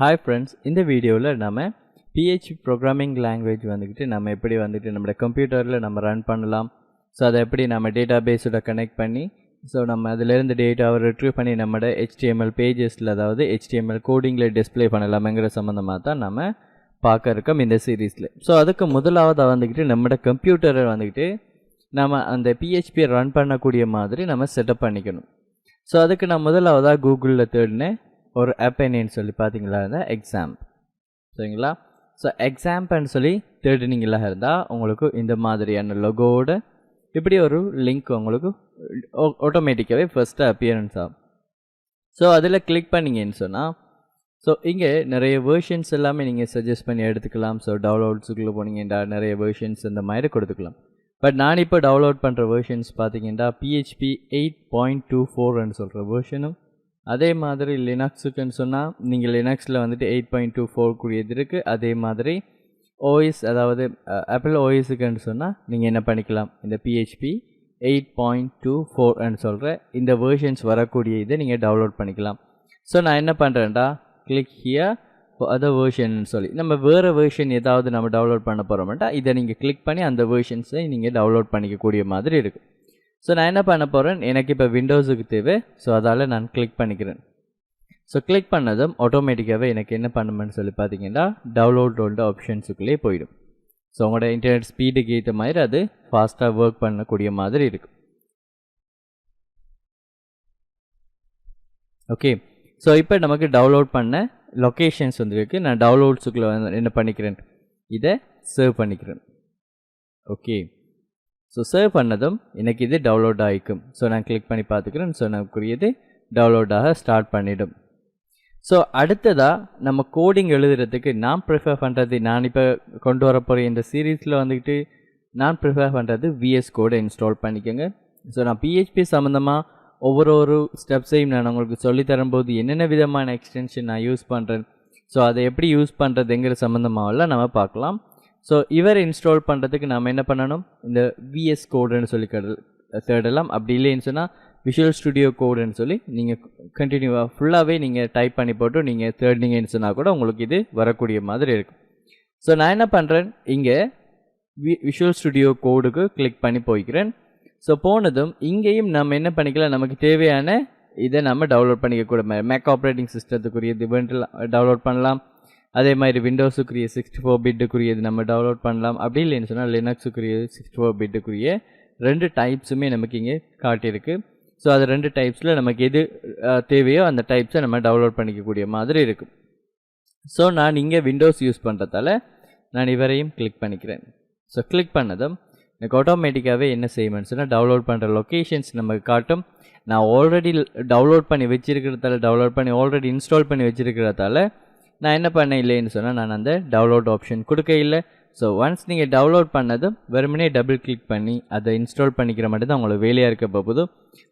Hi friends, in the video la nama PHP programming language vandikitte nama eppadi vanditte nammada computer la nama run pannalam. So adha eppadi nama database oda connect panni so nama adula irundha data retrieve panni nammada HTML pages la adhavadhu HTML coding la display pannalamengura sambandhama dhaan nama paaka irukom indha series la. So adukku mudalavatha vandikitte nammada computer vandikitte nama andha PHP run pannakoodiya maadhiri nama setup pannikanum. So adukku na mudalavatha Google la thedne ஒரு app என்னன்னு சொல்லி பாத்தீங்களா xampp சரிங்களா. So xampp சொல்லி தேடினீங்களா இருந்தால் உங்களுக்கு இந்த மாதிரியான லோகோட இப்படி ஒரு லிங்க் உங்களுக்கு ஆட்டோமேட்டிக்காகவே ஃபர்ஸ்ட்டு அப்பியரன்ஸ் ஆகும். ஸோ அதில் கிளிக் பண்ணிங்கன்னு சொன்னால் ஸோ இங்கே நிறைய வேர்ஷன்ஸ் எல்லாமே நீங்கள் சஜஸ்ட் பண்ணி எடுத்துக்கலாம். ஸோ டவுன்லோட்ஸுக்குள்ளே போனீங்கன்னா நிறைய வேர்ஷன்ஸ் இந்த மாதிரி கொடுத்துக்கலாம். பட் நான் இப்போ டவுன்லோட் பண்ணுற வேர்ஷன்ஸ் பார்த்தீங்கன்னா PHP 8.24ன்னு சொல்கிற வேர்ஷனும் அதே மாதிரி லினக்ஸுக்குன்னு சொன்னால் நீங்கள் லினக்ஸில் வந்துட்டு 8.24 கூடியது இருக்குது. அதே மாதிரி ஓஎஸ் அதாவது ஆப்பிள் ஓஎஸுக்குன்னு சொன்னால் நீங்கள் என்ன பண்ணிக்கலாம், இந்த PHP 8.24ன்னு சொல்கிற இந்த வேர்ஷன்ஸ் வரக்கூடிய இதை நீங்கள் டவுன்லோட் பண்ணிக்கலாம். ஸோ நான் என்ன பண்ணுறேன்டா கிளிக் ஹியர் அதர் வேர்ஷன்னு சொல்லி நம்ம வேறு வேர்ஷன் ஏதாவது நம்ம டவுன்லோட் பண்ண போகிறோம்ட்டா இதை நீங்கள் கிளிக் பண்ணி அந்த வேர்ஷன்ஸை நீங்கள் டவுன்லோட் பண்ணிக்கக்கூடிய மாதிரி இருக்குது. ஸோ நான் என்ன பண்ண போகிறேன், எனக்கு இப்போ விண்டோஸுக்கு தேவை. ஸோ அதால் நான் கிளிக் பண்ணிக்கிறேன். ஸோ கிளிக் பண்ணதும் ஆட்டோமேட்டிக்காகவே எனக்கு என்ன பண்ணுமென்னு சொல்லி பார்த்தீங்கன்னா டவுன்லோடோட ஆப்ஷன்ஸுக்குள்ளே போயிடும். ஸோ உங்களோட இன்டர்நெட் ஸ்பீடுக்கு ஏற்ற மாதிரி அது ஃபாஸ்ட்டாக ஒர்க் பண்ணக்கூடிய மாதிரி இருக்குது. ஓகே, ஸோ இப்போ நமக்கு டவுன்லோட் பண்ண லொக்கேஷன்ஸ் வந்துருக்கு. நான் டவுன்லோட்ஸுக்குள்ளே என்ன பண்ணிக்கிறேன், இதை சேவ் பண்ணிக்கிறேன். ஓகே, ஸோ சேவ் பண்ணதும் எனக்கு இது டவுன்லோட் ஆகிக்கும். ஸோ நான் கிளிக் பண்ணி பார்த்துக்கிறேன். ஸோ நமக்குரியது டவுன்லோடாக ஸ்டார்ட் பண்ணிவிடும். ஸோ அடுத்ததாக நம்ம கோடிங் எழுதுறதுக்கு நான் ப்ரிஃபர் பண்ணுறது, நான் இப்போ கொண்டு வர போகிற இந்த சீரீஸில் வந்துக்கிட்டு நான் ப்ரிஃபர் பண்ணுறது VS கோடை இன்ஸ்டால் பண்ணிக்கோங்க. ஸோ நான் PHP சம்மந்தமாக ஒவ்வொரு ஸ்டெப்ஸையும் நான் உங்களுக்கு சொல்லித்தரும்போது என்னென்ன விதமான எக்ஸ்டென்ஷன் நான் யூஸ் பண்ணுறேன், ஸோ அதை எப்படி யூஸ் பண்ணுறதுங்கிற சம்மந்தமாகலாம் நம்ம பார்க்கலாம். ஸோ இவர் இன்ஸ்டால் பண்ணுறதுக்கு நம்ம என்ன பண்ணணும், இந்த VS கோடுன்னு சொல்லி தேடலாம். அப்படி இல்லைன்னு சொன்னால் விஷுவல் ஸ்டுடியோ கோடுன்னு சொல்லி நீங்கள் கண்டினியூவாக ஃபுல்லாகவே நீங்கள் டைப் பண்ணி போட்டு நீங்கள் தேடினீங்கன்னு சொன்னால் கூட உங்களுக்கு இது வரக்கூடிய மாதிரி இருக்கும். ஸோ நான் என்ன பண்ணுறேன், இங்கே விஷுவல் ஸ்டுடியோ கோடுக்கு கிளிக் பண்ணி போய்க்கிறேன். ஸோ போனதும் இங்கேயும் நம்ம என்ன பண்ணிக்கலாம், நமக்கு தேவையான இதை நம்ம டவுன்லோட் பண்ணிக்கக்கூட மேக் ஆப்ரேட்டிங் சிஸ்டத்துக்குரியது டவுன்லோட் பண்ணலாம். அதே மாதிரி விண்டோஸுக்குரிய 64 பிட்டுக்குரியது நம்ம டவுன்லோட் பண்ணலாம். அப்படி இல்லைன்னு சொன்னால் லினக்ஸுக்குரிய 64 பிட்டுக்குரிய 2 டைப்ஸுமே நமக்கு இங்கே காட்டியிருக்கு. ஸோ அது 2 டைப்ஸில் நமக்கு எது தேவையோ அந்த டைப்ஸை நம்ம டவுன்லோட் பண்ணிக்கக்கூடிய மாதிரி இருக்கும். ஸோ நான் இங்கே விண்டோஸ் யூஸ் பண்ணுறதால நான் இவரையும் கிளிக் பண்ணிக்கிறேன். ஸோ கிளிக் பண்ணதும் எனக்கு ஆட்டோமேட்டிக்காகவே என்ன செய்யணும்னு சொன்னால் டவுன்லோட் பண்ணுற லொக்கேஷன்ஸ் நமக்கு காட்டும். நான் ஆல்ரெடி டவுன்லோட் பண்ணி வச்சுருக்கிறதால டவுன்லோட் பண்ணி ஆல்ரெடி இன்ஸ்டால் பண்ணி வச்சுருக்கிறதால நான் என்ன பண்ண இல்லைன்னு சொன்னால் நான் அந்த டவுன்லோட் ஆப்ஷன் கொடுக்க இல்லை. ஸோ ஒன்ஸ் நீங்கள் டவுன்லோட் பண்ணதும் வெறுமனே டபுள் கிளிக் பண்ணி அதை இன்ஸ்டால் பண்ணிக்கிற மட்டும் தான் உங்களுக்கு வேலையாக இருக்க போகுது.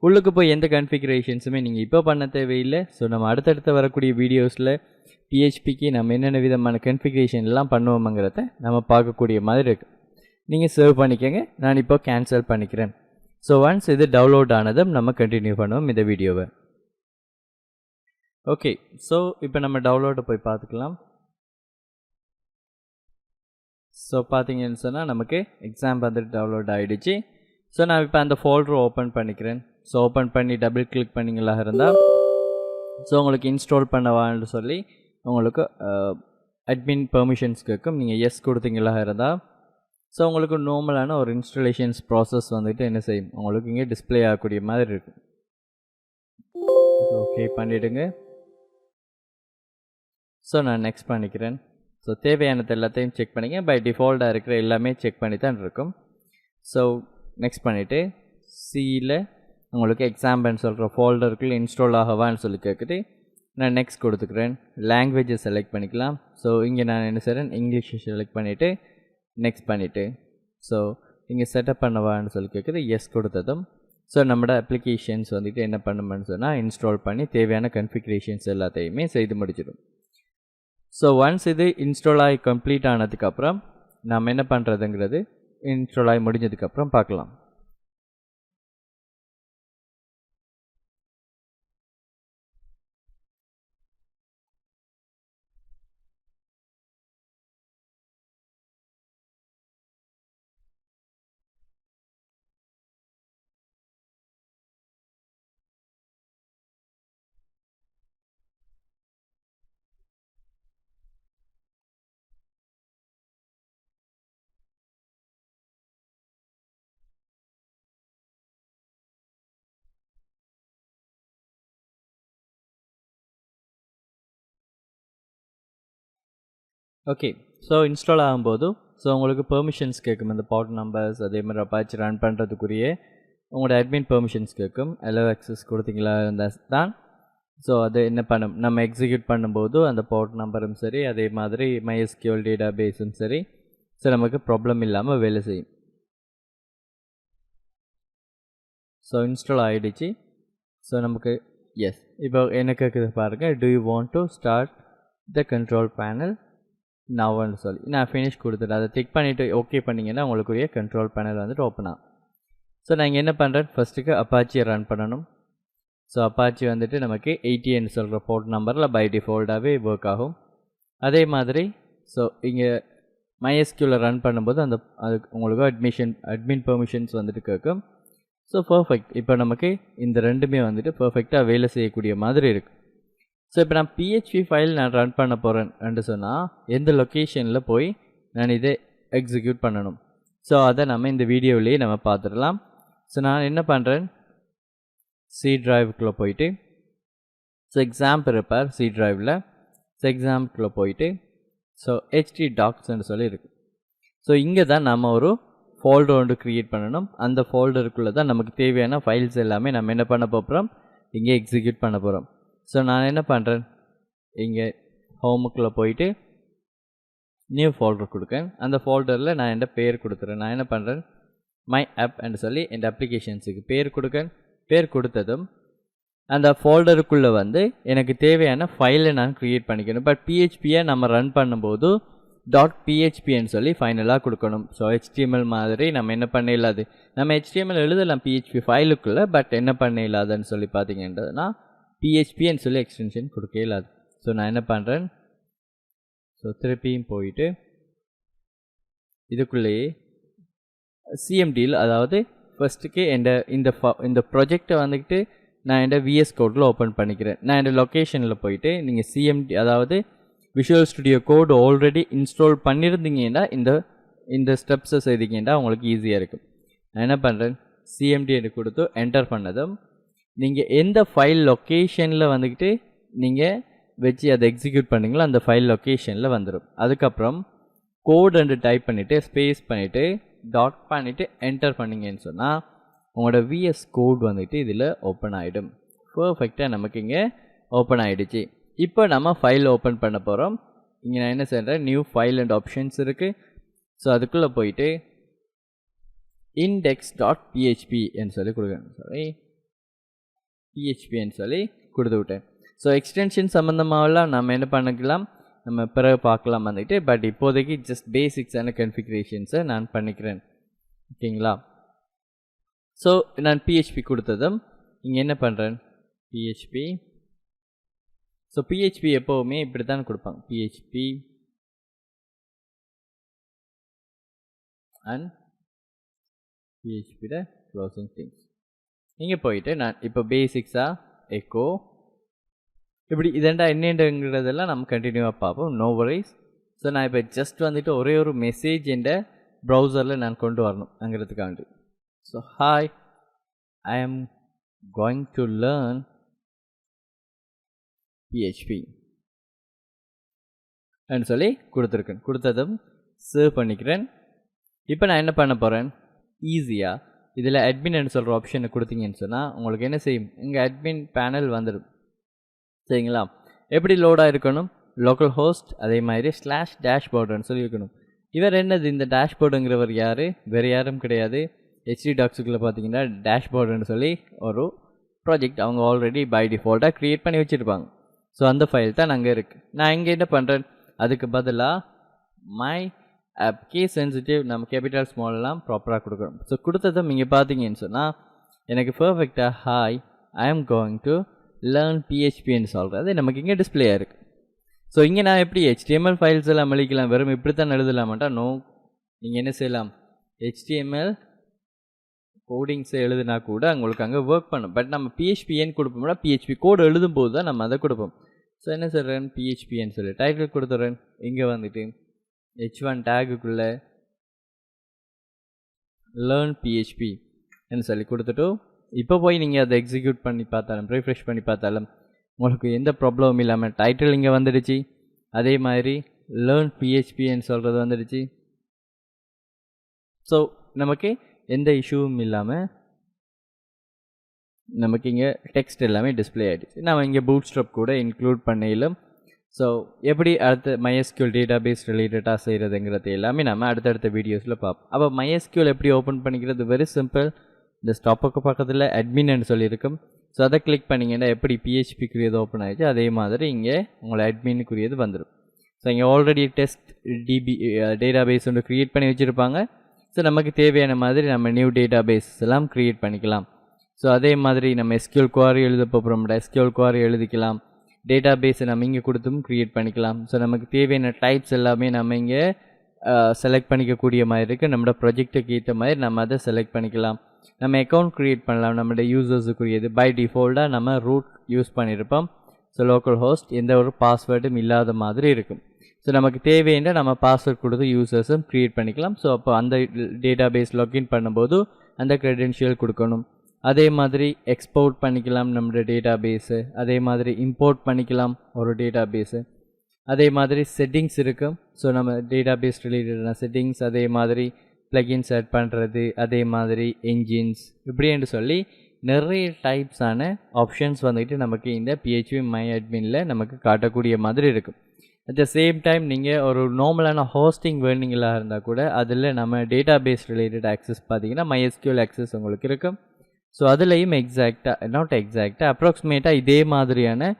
உள்ளுக்கு போய் எந்த கன்ஃபிகரேஷன்ஸுமே நீங்கள் இப்போ பண்ண தேவையில்லை. ஸோ நம்ம அடுத்தடுத்து வரக்கூடிய வீடியோஸில் PHPக்கு நம்ம என்னென்ன விதமான கன்ஃபிகரேஷன்லாம் பண்ணுவோம்ங்கிறத நம்ம பார்க்கக்கூடிய மாதிரி இருக்குது. நீங்கள் சேவ் பண்ணிக்கோங்க. நான் இப்போ கேன்சல் பண்ணிக்கிறேன். ஸோ ஒன்ஸ் இது டவுன்லோட் ஆனதும் நம்ம கண்டினியூ பண்ணுவோம் இந்த வீடியோவை. ஓகே, ஸோ இப்போ நம்ம டவுன்லோடை போய் பார்த்துக்கலாம். ஸோ பார்த்தீங்கன்னு சொன்னால் நமக்கு எக்ஸாம் வந்துட்டு டவுன்லோட் ஆகிடுச்சு. ஸோ நான் இப்போ அந்த ஃபோல்டரை ஓப்பன் பண்ணிக்கிறேன். ஸோ ஓப்பன் பண்ணி டபுள் கிளிக் பண்ணிங்களா இருந்தால் ஸோ உங்களுக்கு இன்ஸ்டால் பண்ணவான்னு சொல்லி உங்களுக்கு அட்மின் பெர்மிஷன்ஸ் கேட்கும். நீங்கள் எஸ் கொடுத்தீங்களா இருந்தால் ஸோ உங்களுக்கு நார்மலான ஒரு இன்ஸ்டாலேஷன்ஸ் ப்ராசஸ் வந்துட்டு என்ன செய்யும், உங்களுக்கு இங்கே டிஸ்பிளே ஆகக்கூடிய மாதிரி இருக்கும். ஓகே பண்ணிவிடுங்க. ஸோ நான் நெக்ஸ்ட் பண்ணிக்கிறேன். ஸோ தேவையானது எல்லாத்தையும் செக் பண்ணிங்க. பை டிஃபால்ட்டாக இருக்கிற எல்லாமே செக் பண்ணி தான் இருக்கும். ஸோ நெக்ஸ்ட் பண்ணிவிட்டு சியில் உங்களுக்கு எக்ஸாம்பிள்னு சொல்கிற ஃபோல்டருக்குள்ளே இன்ஸ்டால் ஆகவான்னு சொல்லி கேட்குது. நான் நெக்ஸ்ட் கொடுத்துக்கிறேன். லாங்குவேஜை செலக்ட் பண்ணிக்கலாம். ஸோ இங்கே நான் என்ன செய்கிறேன், இங்கிலீஷ் செலக்ட் பண்ணிவிட்டு நெக்ஸ்ட் பண்ணிவிட்டு ஸோ இங்கே செட்டப் பண்ணவான்னு சொல்லி கேட்குது. எஸ் கொடுத்ததும் ஸோ நம்மளோட அப்ளிகேஷன்ஸ் வந்துட்டு என்ன பண்ணுமென்னு சொன்னால் இன்ஸ்டால் பண்ணி தேவையான கன்ஃபிகரேஷன்ஸ் எல்லாத்தையுமே செய்து முடிச்சிடும். ஸோ ஒன்ஸ் இது இன்ஸ்டால் ஆகி கம்ப்ளீட் ஆனதுக்கப்புறம் நம்ம என்ன பண்ணுறதுங்கிறது இன்ஸ்டால் ஆகி முடிஞ்சதுக்கப்புறம் பார்க்கலாம். ஓகே. ஸோ இன்ஸ்டால் ஆகும்போது உங்களுக்கு பெர்மிஷன்ஸ் கேட்கும். இந்த போர்ட் நம்பர்ஸ் அதே மாதிரி அப்பாச்சி ரன் பண்ணுறதுக்குரிய உங்களோட அட்மின் பெர்மிஷன்ஸ் கேட்கும். அலோ ஆக்சஸ் கொடுத்தீங்களா இருந்தால் தான் ஸோ அது என்ன பண்ணும், நம்ம எக்ஸிக்யூட் பண்ணும்போது அந்த போர்ட் நம்பரும் சரி அதே மாதிரி mysql டேட்டா பேஸும் சரி ஸோ நமக்கு ப்ராப்ளம் இல்லாமல் வேலை செய்யும். ஸோ இன்ஸ்டால் ஆகிடுச்சு. ஸோ நமக்கு எஸ் இப்போ என்ன கேட்குது பாருங்கள், do you want to start the control panel nowன்னு சொல்லி நான் ஃபினிஷ் கொடுத்துட்டேன். அதை டிக் பண்ணிவிட்டு ஓகே பண்ணிங்கன்னா உங்களுக்குரிய கண்ட்ரோல் பேனல் வந்துட்டு ஓப்பன் ஆகும். ஸோ நான் இங்கே என்ன பண்ணுறேன், ஃபஸ்ட்டுக்கு அப்பாச்சியை ரன் பண்ணணும். ஸோ அப்பாச்சி வந்துட்டு நமக்கு 80ன்னு சொல்கிற போர்ட் நம்பரில் பை டிஃபால்ட்டாகவே ஒர்க் ஆகும். அதே மாதிரி ஸோ இங்கே mysql ரன் பண்ணும்போது அதுக்கு உங்களுக்கு அட்மின் பெர்மிஷன்ஸ் வந்துட்டு கேட்கும். So perfect. இப்போ நமக்கு இந்த ரெண்டுமே வந்துட்டு பர்ஃபெக்டாக வேலை செய்யக்கூடிய மாதிரி இருக்குது. ஸோ இப்போ நான் PHP ஃபைல் நான் ரன் பண்ண போகிறேன்னு சொன்னால் எந்த லொக்கேஷனில் போய் நான் இதை எக்ஸிக்யூட் பண்ணணும். ஸோ அதை நம்ம இந்த வீடியோவிலேயே நம்ம பார்த்துடலாம். ஸோ நான் என்ன பண்ணுறேன், சி ட்ரைவுக்குள்ளே போயிட்டு ஸோ எக்ஸாம்ப் இருப்பார் சி ட்ரைவில். ஸோ எக்ஸாம்ப்குள்ளே போயிட்டு ஸோ htdocsன்னு சொல்லி இருக்குது. ஸோ இங்கே தான் நம்ம ஒரு ஃபோல்டர் ஒன்று க்ரியேட் பண்ணணும். அந்த ஃபோல்டருக்குள்ளே தான் நமக்கு தேவையான ஃபைல்ஸ் எல்லாமே நம்ம என்ன பண்ண போகிறோம், இங்கே எக்ஸிக்யூட் பண்ண போகிறோம். ஸோ நான் என்ன பண்ணுறேன், இங்கே ஹோமுக்குள்ளே போயிட்டு நியூ ஃபோல்டர் கொடுக்கேன். அந்த ஃபோல்டரில் நான் என் பேர் கொடுத்துறேன். நான் என்ன பண்ணுறேன், மை ஆப்ன்னு சொல்லி என் அப்ளிகேஷன்ஸுக்கு பேர் கொடுக்கேன். பேர் கொடுத்ததும் அந்த ஃபோல்டருக்குள்ளே வந்து எனக்கு தேவையான ஃபைலை நான் க்ரியேட் பண்ணிக்கணும். பட் PHPயை நம்ம ரன் பண்ணும்போது .phpன்னு சொல்லி ஃபைனலாக கொடுக்கணும். ஸோ HTML மாதிரி நம்ம என்ன பண்ண இல்லாது, நம்ம HTML எழுதலாம் PHP ஃபைலுக்குள்ளே, பட் என்ன பண்ண இல்லாதுன்னு சொல்லி பார்த்தீங்கன்னா PHPன்னு சொல்லி எக்ஸ்டென்ஷன் கொடுக்க இல்லாது. ஸோ நான் என்ன பண்ணுறேன், ஸோ திருப்பியும் போயிட்டு இதுக்குள்ளேயே CMDயில் அதாவது ஃபஸ்ட்டுக்கு இந்த ப்ராஜெக்டை வந்துக்கிட்டு நான் என் VS கோடில் ஓப்பன் பண்ணிக்கிறேன். நான் என் லொக்கேஷனில் போயிட்டு நீங்கள் CMD அதாவது விஷுவல் ஸ்டுடியோ கோடு ஆல்ரெடி இன்ஸ்டால் பண்ணியிருந்தீங்கன்னா இந்த ஸ்டெப்ஸை செய்தீங்கன்னா உங்களுக்கு ஈஸியாக இருக்கும். நான் என்ன பண்ணுறேன், CMD கொடுத்து என்டர் பண்ணதும் நீங்கள் எந்த ஃபைல் லொக்கேஷனில் வந்துக்கிட்டு நீங்கள் வச்சு அதை எக்ஸிக்யூட் பண்ணிங்களோ அந்த ஃபைல் லொக்கேஷனில் வந்துடும். அதுக்கப்புறம் கோடு டைப் பண்ணிவிட்டு ஸ்பேஸ் பண்ணிவிட்டு டாட் பண்ணிவிட்டு என்டர் பண்ணிங்கன்னு சொன்னால் உங்களோட VS கோட் வந்துட்டு இதில் ஓப்பன் ஆகிடும். பர்ஃபெக்டாக நமக்கு இங்கே ஓப்பன் ஆகிடுச்சு. இப்போ நம்ம ஃபைல் ஓப்பன் பண்ண போகிறோம். இங்கே நான் என்ன செய்கிறேன், நியூ ஃபைல் அண்ட் ஆப்ஷன்ஸ் இருக்குது. ஸோ அதுக்குள்ளே போயிட்டு index.phpன்னு சொல்லி கொடுக்கணும். சாரி PHPன்னு சொல்லி கொடுத்து விட்டேன். ஸோ எக்ஸ்டென்ஷன் சம்மந்தமாகலாம் நம்ம என்ன பண்ணிக்கலாம், நம்ம பிறகு பார்க்கலாம் வந்துட்டு. பட் இப்போதைக்கு ஜஸ்ட் பேசிக்ஸான கன்ஃபிகரேஷன்ஸை நான் பண்ணிக்கிறேன். ஓகேங்களா. ஸோ நான் PHP கொடுத்ததும் இங்கே என்ன பண்ணுறேன், PHP. ஸோ PHP எப்போவுமே இப்படி தான் கொடுப்பாங்க, PHP அண்ட் PHPயோட க்ளோசிங் திங்ஸ். இங்கே போயிட்டு நான் இப்போ பேசிக்ஸாக எக்கோ இப்படி இதெண்டா என்னன்றதெல்லாம் நம்ம கண்டினியூவாக பார்ப்போம். No worries. ஸோ நான் இப்போ ஜஸ்ட் வந்துட்டு ஒரே ஒரு மெசேஜ் என்ற ப்ரௌசரில் நான் கொண்டு வரணும் அங்கிறதுக்காண்டி. So hi, I am going to learn PHP ன்னு சொல்லி கொடுத்துருக்கேன். கொடுத்ததும் சேவ் பண்ணிக்கிறேன். இப்போ நான் என்ன பண்ண போகிறேன், ஈஸியாக இதில் அட்மின்னு சொல்கிற ஆப்ஷனை கொடுத்தீங்கன்னு சொன்னால் உங்களுக்கு என்ன செய்யும், இங்கே அட்மின் பேனல் வந்துடும். சரிங்களா. எப்படி லோடாக இருக்கணும், லோக்கல் ஹோஸ்ட் அதே மாதிரி /dashboardன்னு சொல்லி இருக்கணும். இவர் என்னது, இந்த டேஷ்போர்டுங்கிறவர் யார், வேறு யாரும் கிடையாது. htdocsக்குள்ளே பார்த்தீங்கன்னா டேஷ்போர்டுன்னு சொல்லி ஒரு ப்ராஜெக்ட் அவங்க ஆல்ரெடி பை டிஃபால்ட்டாக க்ரியேட் பண்ணி வச்சுருப்பாங்க. ஸோ அந்த ஃபைல் தான் அங்கே இருக்குது. நான் இங்கே என்ன பண்ணுறேன், அதுக்கு பதிலாக மை ஆப் கேஸ் சென்சிட்டிவ் நம்ம கேபிட்டல் ஸ்மால்லாம் ப்ராப்பராக கொடுக்குறோம். ஸோ கொடுத்ததும் இங்கே பார்த்தீங்கன்னு சொன்னால் எனக்கு பர்ஃபெக்டாக hi I am going to learn PHPன்னு சொல்கிறது நமக்கு இங்கே டிஸ்பிளேயாக இருக்குது. ஸோ இங்கே நான் எப்படி HTML ஃபைல்ஸ் எல்லாம் அழிக்கலாம், வெறும் இப்படி தான் எழுதலாமாட்டா, நோ. நீங்கள் என்ன செய்யலாம், HTML கோடிங்ஸை எழுதுனா கூட உங்களுக்கு அங்கே ஒர்க் பண்ணும். பட் நம்ம PHPன்னு கொடுப்போம்னா PHP கோடு எழுதும் போது தான் நம்ம அதை கொடுப்போம். ஸோ என்ன சொல்கிறேன், PHPன்னு சொல்லி டைட்டில் கொடுத்துட்றேன். இங்கே வந்துட்டு H1 டேகுக்குள்ளே லேர்ன் PHPன்னு சொல்லி கொடுத்துட்டு இப்போ போய் நீங்கள் அதை எக்ஸிக்யூட் பண்ணி பார்த்தாலும் ரிஃப்ரெஷ் பண்ணி பார்த்தாலும் உங்களுக்கு எந்த ப்ராப்ளமும் இல்லாமல் டைட்டில் இங்கே வந்துடுச்சு. அதே மாதிரி லேர்ன் பிஹெச்பின்னு சொல்கிறது வந்துடுச்சு. ஸோ நமக்கு எந்த இஷ்யூவும் இல்லாமல் நமக்கு இங்கே டெக்ஸ்ட் எல்லாமே டிஸ்பிளே ஆகிடுச்சு. நம்ம இங்கே பூட்ஸ்ட்ராப் கூட இன்க்ளூட் பண்ணிடலாம். ஸோ எப்படி அடுத்த MySQL டேட்டாபேஸ் ரிலேட்டடாக செய்கிறதுங்கிறது எல்லாமே நம்ம அடுத்தடுத்த வீடியோஸில் பார்ப்போம். அப்போ MySQL எப்படி ஓப்பன் பண்ணிக்கிறது? Very simple. இந்த ஸ்டாப்புக்கு பக்கத்தில் அட்மின்னு சொல்லியிருக்கும். ஸோ அதை கிளிக் பண்ணிங்கன்னா எப்படி PHPக்குரியது ஓப்பன் ஆகிடுச்சு அதே மாதிரி இங்கே உங்களை அட்மினுக்குரியது வந்துடும். ஸோ இங்கே ஆல்ரெடி டெஸ்ட் டேட்டாபேஸ் ஒன்று க்ரியேட் பண்ணி வச்சுருப்பாங்க. ஸோ நமக்கு தேவையான மாதிரி நம்ம நியூ டேட்டாபேஸ் எல்லாம் க்ரியேட் பண்ணிக்கலாம். ஸோ அதே மாதிரி நம்ம SQL குவாரி எழுத போகிறோம், SQL குவாரி எழுதிக்கலாம். டேட்டாபேஸை நம்ம இங்கே கொடுத்தும் க்ரியேட் பண்ணிக்கலாம். ஸோ நமக்கு தேவையான டைப்ஸ் எல்லாமே நம்ம இங்கே செலக்ட் பண்ணிக்கக்கூடிய மாதிரி இருக்குது. நம்மளோட ப்ராஜெக்ட்டுக்கு ஏற்ற மாதிரி நம்ம அதை செலக்ட் பண்ணிக்கலாம். நம்ம அக்கௌண்ட் க்ரியேட் பண்ணலாம். நம்மளோட யூசர்ஸுக்குரியது பை டிஃபால்ட்டாக நம்ம ரூட் யூஸ் பண்ணியிருப்போம். ஸோ லோக்கல் ஹோஸ்ட் எந்த ஒரு பாஸ்வேர்டும் இல்லாத மாதிரி இருக்கும். ஸோ நமக்கு தேவையான நம்ம பாஸ்வேர்ட் கொடுத்து யூசர்ஸும் க்ரியேட் பண்ணிக்கலாம். ஸோ அப்போ அந்த டேட்டாபேஸ் லாகின் பண்ணும்போது அந்த க்ரெடென்ஷியல் கொடுக்கணும். அதே மாதிரி எக்ஸ்போர்ட் பண்ணிக்கலாம் நம்மளோட டேட்டாபேஸு. அதே மாதிரி இம்போர்ட் பண்ணிக்கலாம் ஒரு டேட்டாபேஸு. அதே மாதிரி செட்டிங்ஸ் இருக்கும். ஸோ நம்ம டேட்டாபேஸ் ரிலேட்டடான செட்டிங்ஸ், அதே மாதிரி ப்ளகின்ஸ் ஆட் பண்ணுறது, அதே மாதிரி என்ஜின்ஸ், இப்படின்னு சொல்லி நிறைய டைப்ஸான ஆப்ஷன்ஸ் வந்துட்டு நமக்கு இந்த PHP MyAdminல நமக்கு காட்டக்கூடிய மாதிரி இருக்கும். அட் த சேம் டைம் நீங்கள் ஒரு நார்மலான ஹோஸ்டிங் வேர்னிங்களாக இருந்தால் கூட அதில் நம்ம டேட்டாபேஸ் ரிலேட்டட் ஆக்சஸ் பார்த்தீங்கன்னா MySQL ஆக்சஸ் உங்களுக்கு இருக்கும். ஸோ அதுலேயும் அப்ராக்சிமேட்டாக இதே மாதிரியான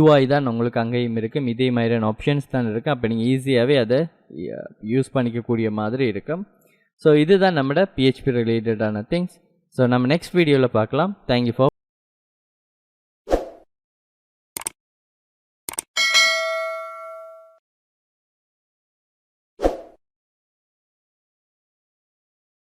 UI தான் உங்களுக்கு அங்கேயும் இருக்கும். இதே மாதிரியான ஆப்ஷன்ஸ் தான் இருக்கும். அப்போ நீங்கள் ஈஸியாகவே அதை யூஸ் பண்ணிக்கக்கூடிய மாதிரி இருக்கும். ஸோ இதுதான் நம்மளோட PHP ரிலேட்டடான திங்ஸ். ஸோ நம்ம நெக்ஸ்ட் வீடியோவில் பார்க்கலாம். Thank you for